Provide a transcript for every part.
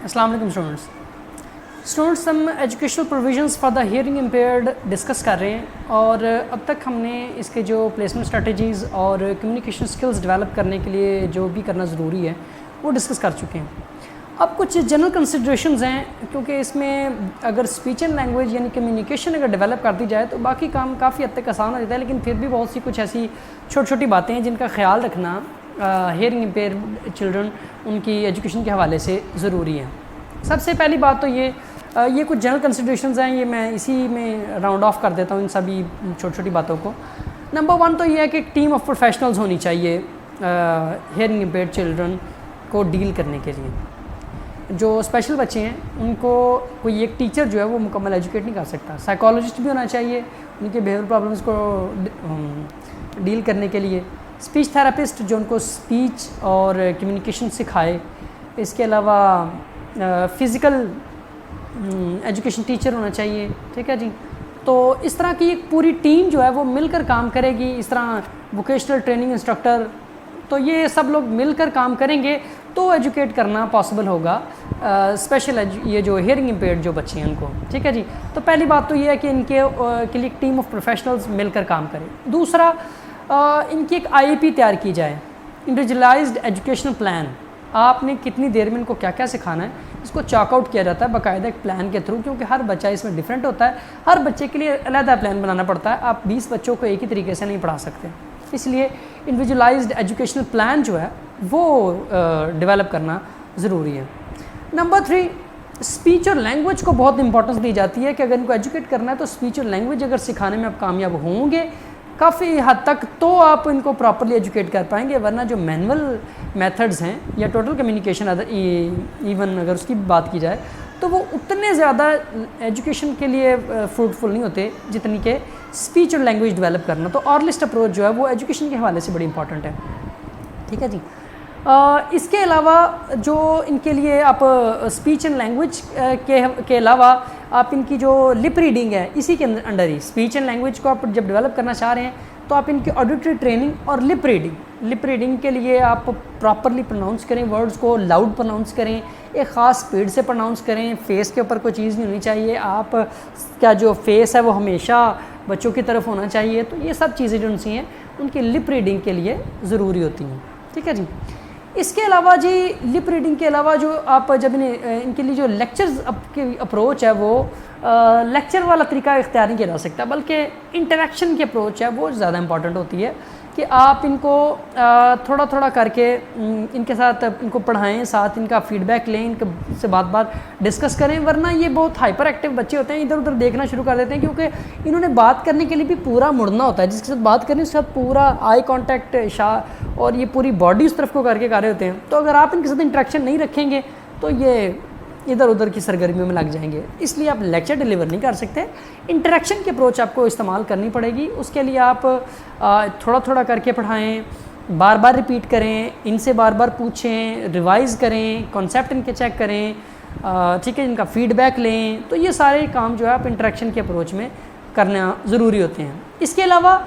अस्सलाम वालेकुम स्टूडेंट्स, हम educational provisions for the hearing impaired discuss कर रहे हैं और अब तक हमने इसके जो प्लेसमेंट स्ट्रेटजीज़ और कम्युनिकेशन स्किल्स डेवलप करने के लिए जो भी करना ज़रूरी है वो डिस्कस कर चुके हैं। अब कुछ जनरल कंसिड्रेशंस हैं, क्योंकि इसमें अगर स्पीच एंड लैंग्वेज यानी कम्युनिकेशन अगर डेवलप कर दी जाए तो बाकी काम काफ़ी हद तक आसान हो जाता है, लेकिन फिर भी बहुत सी कुछ ऐसी छोटी छोटी बातें हैं जिनका ख्याल रखना हियरिंग इम्पेयर्ड चिल्ड्रन उनकी एजुकेशन के हवाले से ज़रूरी है। सबसे पहली बात तो ये कुछ जनरल कंसिडरेशंस हैं, ये मैं इसी में राउंड ऑफ कर देता हूँ इन सभी छोटी छोटी बातों को। नंबर 1 तो ये है कि टीम ऑफ प्रोफेशनल्स होनी चाहिए हियरिंग इम्पेयर्ड चिल्ड्रन को डील करने के लिए। जो स्पेशल बच्चे हैं उनको कोई एक टीचर जो है वो मुकम्मल एजुकेट नहीं कर सकता, साइकोलॉजिस्ट भी होना चाहिए उनके बिहेवियर प्रॉब्लम्स को डील करने के लिए, स्पीच थेरापिस्ट जो उनको स्पीच और कम्युनिकेशन सिखाए, इसके अलावा फ़िज़िकल एजुकेशन टीचर होना चाहिए। ठीक है जी, तो इस तरह की एक पूरी टीम जो है वो मिलकर काम करेगी। इस तरह वोकेशनल ट्रेनिंग इंस्ट्रक्टर, तो ये सब लोग मिलकर काम करेंगे तो एजुकेट करना पॉसिबल होगा स्पेशल ये जो हियरिंग इम्पेयर्ड जो बच्चे हैं उनको। ठीक है जी, तो पहली बात तो ये है कि इनके के लिए टीम ऑफ प्रोफेशनल्स मिलकर काम करें। दूसरा, इनकी एक IEP तैयार की जाए, इंडिविजुअलाइज्ड एजुकेशनल प्लान। आपने कितनी देर में इनको क्या क्या सिखाना है इसको चॉक आउट किया जाता है बाकायदा एक प्लान के थ्रू, क्योंकि हर बच्चा इसमें डिफरेंट होता है, हर बच्चे के लिए अलग प्लान बनाना पड़ता है। आप 20 बच्चों को एक ही तरीके से नहीं पढ़ा सकते, इसलिए इंडिविजुअलाइज्ड एजुकेशनल प्लान जो है वो डेवलप करना ज़रूरी है। नंबर 3, स्पीच और लैंग्वेज को बहुत इंपॉर्टेंस दी जाती है कि अगर इनको एजुकेट करना है तो स्पीच और लैंग्वेज अगर सिखाने में आप कामयाब होंगे काफ़ी हद तक तो आप इनको प्रॉपरली एजुकेट कर पाएंगे, वरना जो मैनुअल मेथड्स हैं या टोटल कम्युनिकेशन अदर इवन अगर उसकी बात की जाए तो वो उतने ज़्यादा एजुकेशन के लिए फ्रूटफुल नहीं होते जितनी के स्पीच और लैंग्वेज डेवलप करना। तो ऑरलिस्ट अप्रोच जो है वो एजुकेशन के हवाले से बड़ी इंपॉर्टेंट है। ठीक है जी, इसके अलावा जो इनके लिए आप स्पीच एंड लैंग्वेज के अलावा आप इनकी जो लिप रीडिंग है इसी के under he speech and language को आप जब डेवलप करना चाह रहे हैं तो आप इनकी ऑडिटरी ट्रेनिंग और लिप रीडिंग के लिए आप प्रॉपरली प्रोनाउंस करें, वर्ड्स को लाउड प्रोनाउंस करें, एक ख़ास स्पीड से प्रोनाउंस करें, फेस के ऊपर कोई चीज़ नहीं होनी चाहिए, आप क्या जो फेस है वो हमेशा बच्चों की तरफ होना चाहिए। तो ये सब चीज़ें जो उनसी हैं उनकी लिप रीडिंग के लिए ज़रूरी होती हैं। ठीक है जी, इसके अलावा जी लिप रीडिंग के अलावा जो आप जब इनके लिए जो लेक्चर्स की अप्रोच है वो लेक्चर वाला तरीका इख्तियार नहीं किया जा सकता, बल्कि इंटरेक्शन की अप्रोच है वो ज़्यादा इंपॉर्टेंट होती है कि आप इनको थोड़ा थोड़ा करके इनके साथ इनको पढ़ाएं, साथ इनका फीडबैक लें, इनके से बात बात डिस्कस करें, वरना ये बहुत हाइपर एक्टिव बच्चे होते हैं, इधर उधर देखना शुरू कर देते हैं, क्योंकि इन्होंने बात करने के लिए भी पूरा मुड़ना होता है, जिसके साथ बात करनी उसके साथ पूरा आई कॉन्टैक्ट और ये पूरी बॉडी उस तरफ को करके कर रहे होते हैं। तो अगर आप इनके साथ इंटरेक्शन नहीं रखेंगे तो ये इधर उधर की सरगर्मियों में लग जाएंगे, इसलिए आप लेक्चर डिलीवर नहीं कर सकते। इंटरेक्शन की अप्रोच आपको इस्तेमाल करनी पड़ेगी, उसके लिए आप थोड़ा थोड़ा करके पढ़ाएं, बार बार रिपीट करें, इनसे बार बार पूछें, रिवाइज़ करें, कॉन्सेप्ट इनके चेक करें, ठीक है, इनका फीडबैक लें। तो ये सारे काम जो है आप इंटरेक्शन की अप्रोच में करना ज़रूरी होते हैं। इसके अलावा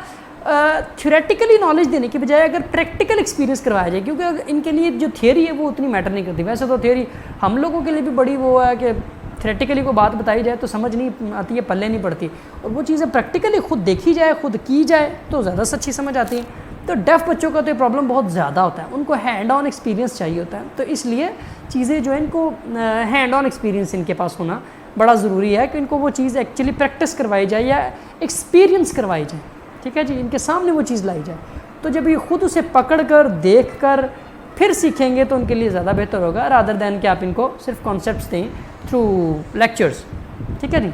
थ्योरेटिकली नॉलेज देने के बजाय अगर प्रैक्टिकल एक्सपीरियंस करवाया जाए, क्योंकि इनके लिए जो थियरी है वो उतनी मैटर नहीं करती। वैसे तो थियरी हम लोगों के लिए भी बड़ी वो है कि थ्योरेटिकली को बात बताई जाए तो समझ नहीं आती है, पल्ले नहीं पड़ती, और वो चीज़ें प्रैक्टिकली खुद देखी जाए, खुद की जाए तो ज़्यादा सच्ची समझ आती है। तो डेफ बच्चों का तो ये प्रॉब्लम बहुत ज़्यादा होता है, उनको हैंड ऑन एक्सपीरियंस चाहिए होता है, तो इसलिए चीज़ें जो है इनको हैंड ऑन एक्सपीरियंस इनके पास होना बड़ा ज़रूरी है कि इनको वो चीज़ एक्चुअली प्रैक्टिस करवाई जाए या एक्सपीरियंस करवाई जाए। ठीक है जी, इनके सामने वो चीज़ लाई जाए, तो जब ये खुद उसे पकड़ कर देख कर फिर सीखेंगे तो उनके लिए ज़्यादा बेहतर होगा, रादर दैन कि आप इनको सिर्फ कॉन्सेप्ट्स दें थ्रू लेक्चर्स। ठीक है जी,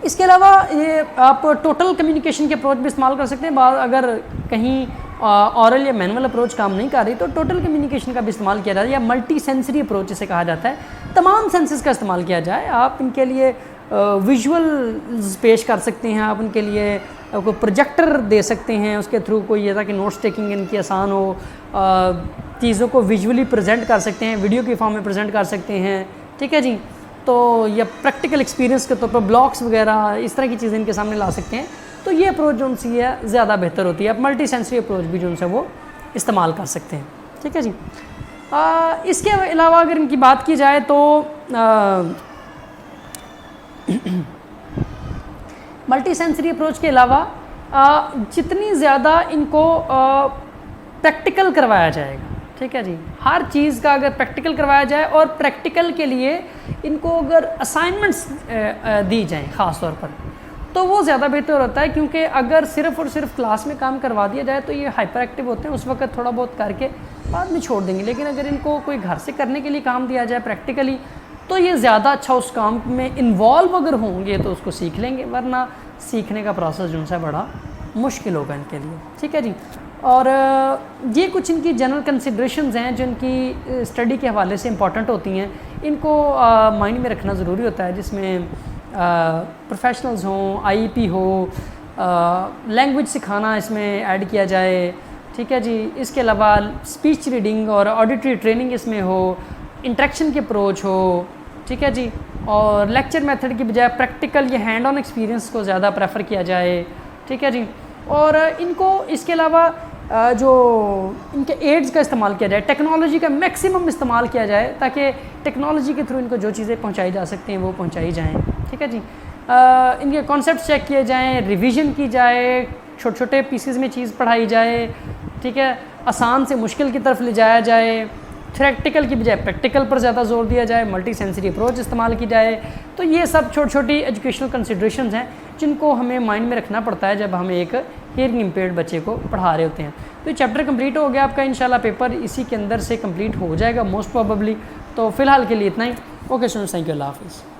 इसके अलावा ये आप टोटल कम्युनिकेशन के अप्रोच भी इस्तेमाल कर सकते हैं। अगर कहीं ऑरल या मैनुअल अप्रोच काम नहीं कर रही तो टोटल कम्युनिकेशन का भी इस्तेमाल किया जाए, या मल्टी सेंसरी अप्रोच जिसे कहा जाता है, तमाम सेंसेस का इस्तेमाल किया जाए। आप इनके लिए विजुअल्स पेश कर सकते हैं, आप उनके लिए कोई प्रोजेक्टर दे सकते हैं, उसके थ्रू कोई ये था कि नोट्स टेकिंग इनकी आसान हो, चीज़ों को विजुअली प्रेजेंट कर सकते हैं, वीडियो के फॉर्म में प्रेजेंट कर सकते हैं। ठीक है जी, तो या प्रैक्टिकल एक्सपीरियंस के तौर पर ब्लॉग्स वगैरह इस तरह की चीज़ें इनके सामने ला सकते हैं। तो ये अप्रोच जो उनसी है ज़्यादा बेहतर होती है। आप मल्टी सेंसरी अप्रोच भी जो उनसे वो इस्तेमाल कर सकते हैं। ठीक है जी, इसके अलावा अगर इनकी बात की जाए तो मल्टी सेंसरी अप्रोच के अलावा जितनी ज़्यादा इनको प्रैक्टिकल करवाया जाएगा, ठीक है जी, हर चीज़ का अगर प्रैक्टिकल करवाया जाए और प्रैक्टिकल के लिए इनको अगर असाइनमेंट्स दी जाएँ ख़ास तौर पर, तो वो ज़्यादा बेहतर होता है। क्योंकि अगर सिर्फ़ और सिर्फ क्लास में काम करवा दिया जाए तो ये हाइपर एक्टिव होते हैं, उस वक्त थोड़ा बहुत करके बाद में छोड़ देंगे। लेकिन अगर इनको कोई घर से करने के लिए काम दिया जाए प्रैक्टिकली, तो ये ज़्यादा अच्छा उस काम में इन्वॉल्व अगर होंगे तो उसको सीख लेंगे, वरना सीखने का प्रोसेस जो है बड़ा मुश्किल होगा इनके लिए, ठीक है जी। और ये कुछ इनकी जनरल कंसिड्रेशंस हैं जो इनकी स्टडी के हवाले से इंपॉर्टेंट होती हैं, इनको माइंड में रखना ज़रूरी होता है, जिसमें प्रोफेशनल्स हों, आईईपी हो, लैंग्वेज सिखाना इसमें ऐड किया जाए, ठीक है जी। इसके अलावा स्पीच रीडिंग और ऑडिटरी ट्रेनिंग इसमें हो, इंटरेक्शन की अप्रोच हो, ठीक है जी। और लेक्चर मेथड की बजाय प्रैक्टिकल या हैंड ऑन एक्सपीरियंस को ज़्यादा प्रेफर किया जाए, ठीक है जी। और इनको इसके अलावा जो इनके एड्स का इस्तेमाल किया जाए, टेक्नोलॉजी का मैक्सिमम इस्तेमाल किया जाए, ताकि टेक्नोलॉजी के थ्रू इनको जो चीज़ें पहुंचाई जा सकती हैं वो पहुंचाई जाएं, ठीक है जी। इनके कॉन्सेप्ट चेक किए जाएं, रिवीजन की जाए, छोटे छोटे पीसेस में चीज़ पढ़ाई जाए, ठीक है, आसान से मुश्किल की तरफ ले जाया जाए, थ्योरेटिकल की बजाय प्रैक्टिकल पर ज़्यादा जोर दिया जाए, मल्टी सेंसरी अप्रोच इस्तेमाल की जाए। तो ये सब छोटी छोटी एजुकेशनल कंसिड्रेशंस हैं जिनको हमें माइंड में रखना पड़ता है जब हम एक हियरिंग इम्पेयर्ड बच्चे को पढ़ा रहे होते हैं। तो ये चैप्टर कंप्लीट हो गया आपका, इंशाल्लाह पेपर इसी के अंदर से कंप्लीट हो जाएगा मोस्ट प्रोबेबली। तो फ़िलहाल के लिए इतना ही। ओके स्टूडेंट्स, थैंक यू, अल्लाह हाफ़िज़।